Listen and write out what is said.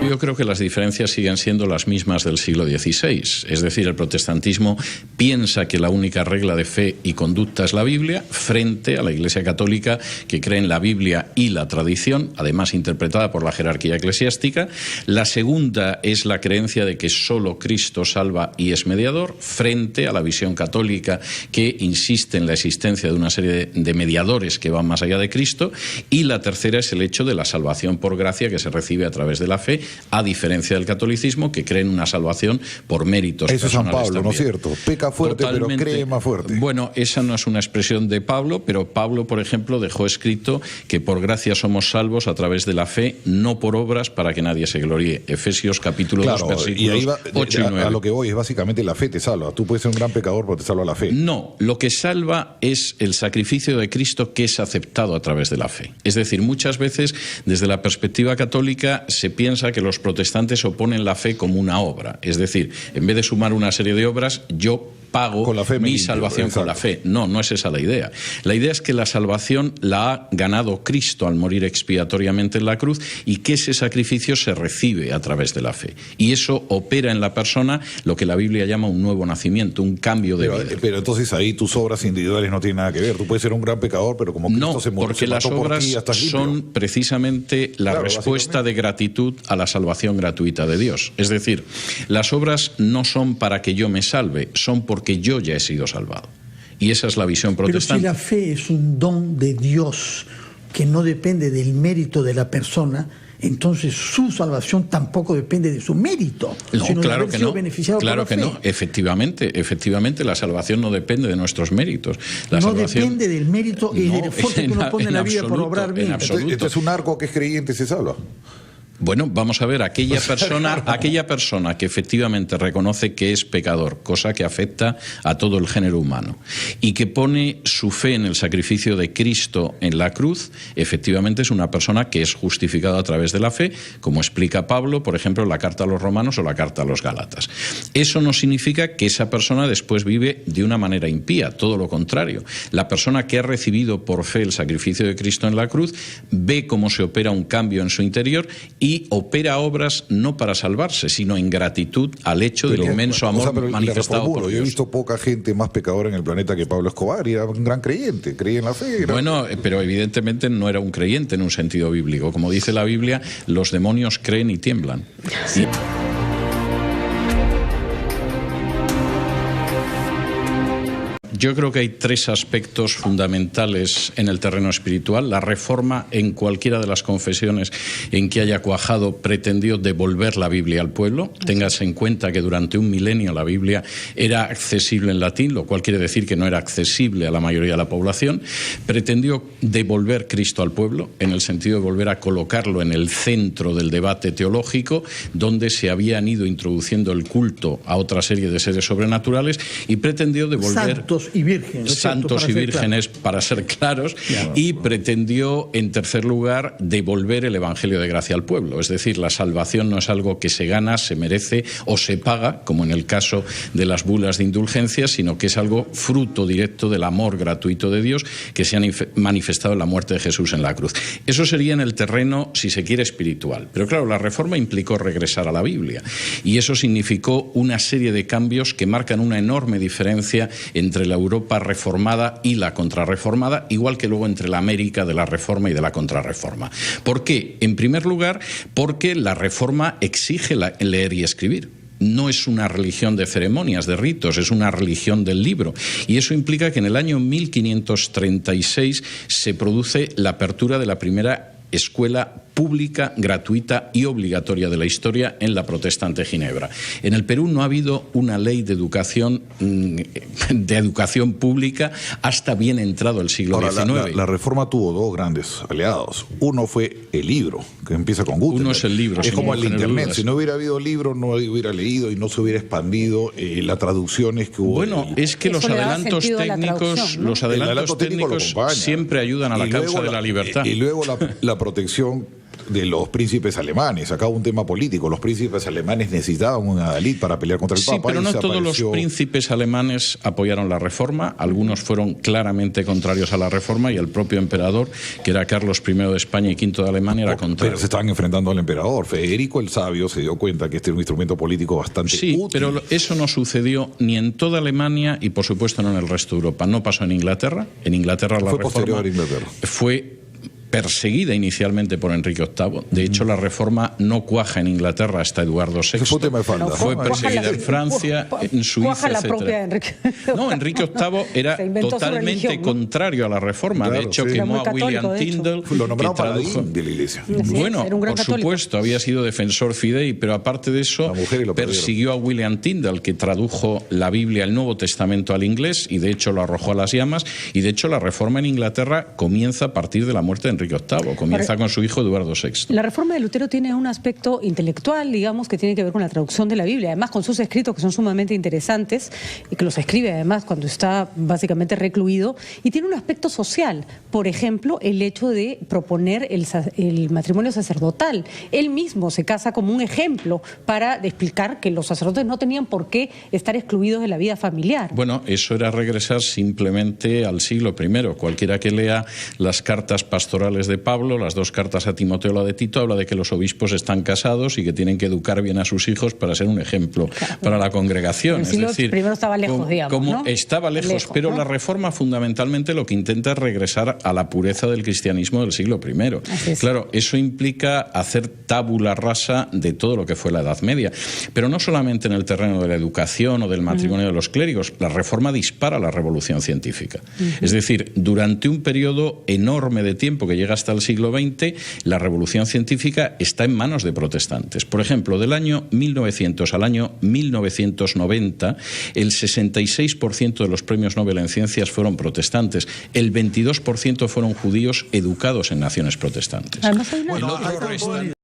Yo creo que las diferencias siguen siendo las mismas del siglo XVI. Es decir, el protestantismo piensa que la única regla de fe y conducta es la Biblia, frente a la Iglesia Católica, que cree en la Biblia y la tradición, además interpretada por la jerarquía eclesiástica. La segunda es la creencia de que solo Cristo salva y es mediador, frente a la visión católica, que insiste en la existencia de una serie de mediadores que van más allá de Cristo. Y la tercera es el hecho de la salvación por gracia, que se recibe a través de la fe, a diferencia del catolicismo, que cree en una salvación por méritos personales. Eso es San Pablo, también. ¿No es cierto? Peca fuerte, totalmente, pero cree más fuerte. Bueno, esa no es una expresión de Pablo, pero Pablo, por ejemplo, dejó escrito que por gracia somos salvos a través de la fe, no por obras, para que nadie se gloríe. Efesios capítulo 2, versículos y ahí 8 y 9. A lo que voy es básicamente la fe te salva. Tú puedes ser un gran pecador, pero te salva la fe. No, lo que salva es el sacrificio de Cristo, que es aceptado a través de la fe. Es decir, muchas veces desde la perspectiva católica se piensa que los protestantes oponen la fe como una obra. Es decir, en vez de sumar una serie de obras, yo pago con la fe mi salvación con la fe. No, no es esa la idea. La idea es que la salvación la ha ganado Cristo al morir expiatoriamente en la cruz, y que ese sacrificio se recibe a través de la fe. Y eso opera en la persona lo que la Biblia llama un nuevo nacimiento, un cambio de vida. Pero entonces ahí tus obras individuales no tienen nada que ver. Tú puedes ser un gran pecador, pero como Cristo se murió, porque las obras son precisamente la respuesta de gratitud a la salvación gratuita de Dios. Es decir, las obras no son para que yo me salve, son porque yo ya he sido salvado. Y esa es la visión protestante. Pero si la fe es un don de Dios que no depende del mérito de la persona, entonces su salvación tampoco depende de su mérito. No, sino claro de que no. Claro que no. Efectivamente, la salvación no depende de nuestros méritos. La no salvación depende del mérito y del esfuerzo que uno pone en la vida por obrar bien. Entonces un narco que es creyente se salva. Bueno, vamos a ver, aquella persona que efectivamente reconoce que es pecador, cosa que afecta a todo el género humano, y que pone su fe en el sacrificio de Cristo en la cruz, efectivamente es una persona que es justificada a través de la fe, como explica Pablo, por ejemplo, en la carta a los Romanos o la carta a los Gálatas. Eso no significa que esa persona después vive de una manera impía, todo lo contrario. La persona que ha recibido por fe el sacrificio de Cristo en la cruz ve cómo se opera un cambio en su interior y opera obras no para salvarse, sino en gratitud al hecho del inmenso amor manifestado por Dios. Yo he visto poca gente más pecadora en el planeta que Pablo Escobar, y era un gran creyente, creía en la fe. Bueno, pero evidentemente no era un creyente en un sentido bíblico. Como dice la Biblia, los demonios creen y tiemblan. Sí. Yo creo que hay tres aspectos fundamentales en el terreno espiritual. La Reforma, en cualquiera de las confesiones en que haya cuajado, pretendió devolver la Biblia al pueblo. Téngase en cuenta que durante un milenio la Biblia era accesible en latín, lo cual quiere decir que no era accesible a la mayoría de la población. Pretendió devolver Cristo al pueblo, en el sentido de volver a colocarlo en el centro del debate teológico, donde se habían ido introduciendo el culto a otra serie de seres sobrenaturales, y pretendió devolver... Santos y vírgenes, para ser claros, y pretendió, en tercer lugar, devolver el Evangelio de gracia al pueblo. Es decir, la salvación no es algo que se gana, se merece o se paga, como en el caso de las bulas de indulgencia, sino que es algo fruto directo del amor gratuito de Dios que se ha manifestado en la muerte de Jesús en la cruz. Eso sería en el terreno, si se quiere, espiritual. Pero claro, la Reforma implicó regresar a la Biblia, y eso significó una serie de cambios que marcan una enorme diferencia entre la Europa reformada y la contrarreformada, igual que luego entre la América de la Reforma y de la contrarreforma. ¿Por qué? En primer lugar, porque la Reforma exige leer y escribir. No es una religión de ceremonias, de ritos, es una religión del libro. Y eso implica que en el año 1536 se produce la apertura de la primera escuela pública, gratuita y obligatoria de la historia en la protestante Ginebra. En el Perú no ha habido una ley de educación pública hasta bien entrado el siglo XIX. La Reforma tuvo dos grandes aliados. Uno fue el libro, que empieza con Gutenberg. Uno es el libro. Es como el Internet. Si no hubiera habido libro, no hubiera leído y no se hubiera expandido las traducciones que hubo. Bueno, es que los adelantos técnicos, ¿no? Los adelantos técnicos siempre ayudan a la causa de la libertad. Y luego la protección los príncipes alemanes. Acá un tema político. Los príncipes alemanes necesitaban un adalid para pelear contra el Papa. Sí, pero no todos los príncipes alemanes apoyaron la reforma. Algunos fueron claramente contrarios a la reforma y el propio emperador, que era Carlos I de España y V de Alemania, era contrario. Pero se estaban enfrentando al emperador. Federico el Sabio se dio cuenta que este era un instrumento político bastante útil. Pero eso no sucedió ni en toda Alemania y, por supuesto, no en el resto de Europa. No pasó en Inglaterra. En Inglaterra la reforma fue perseguida inicialmente por Enrique VIII. De hecho, la reforma no cuaja en Inglaterra hasta Eduardo VI. Fue perseguida en Francia, en Suiza, etc. No, Enrique VIII era totalmente contrario a la reforma. De hecho, quemó a William Tyndale. Lo nombraron paladín de la Iglesia. Bueno, por supuesto, había sido defensor fidei, pero aparte de eso, persiguió a William Tyndale, que tradujo la Biblia, el Nuevo Testamento, al inglés, y de hecho lo arrojó a las llamas. Y de hecho, la reforma en Inglaterra comienza a partir de la muerte de Enrique VIII, comienza con su hijo Eduardo VI. La reforma de Lutero tiene un aspecto intelectual, digamos, que tiene que ver con la traducción de la Biblia, además con sus escritos que son sumamente interesantes y que los escribe además cuando está básicamente recluido, y tiene un aspecto social, por ejemplo, el hecho de proponer el matrimonio sacerdotal. Él mismo se casa como un ejemplo para explicar que los sacerdotes no tenían por qué estar excluidos de la vida familiar. Bueno, eso era regresar simplemente al siglo I. Cualquiera que lea las cartas pastorales de Pablo, las dos cartas a Timoteo, la de Tito, habla de que los obispos están casados y que tienen que educar bien a sus hijos para ser un ejemplo para la congregación. El siglo I estaba lejos, digamos, ¿no? Estaba lejos, pero ¿no? La reforma fundamentalmente lo que intenta es regresar a la pureza del cristianismo del siglo I. Claro, eso implica hacer tabula rasa de todo lo que fue la Edad Media, pero no solamente en el terreno de la educación o del matrimonio de los clérigos. La reforma dispara la revolución científica. Es decir, durante un periodo enorme de tiempo que llega hasta el siglo XX, la revolución científica está en manos de protestantes. Por ejemplo, del año 1900 al año 1990, el 66% de los premios Nobel en ciencias fueron protestantes. El 22% fueron judíos educados en naciones protestantes. Además, hay una...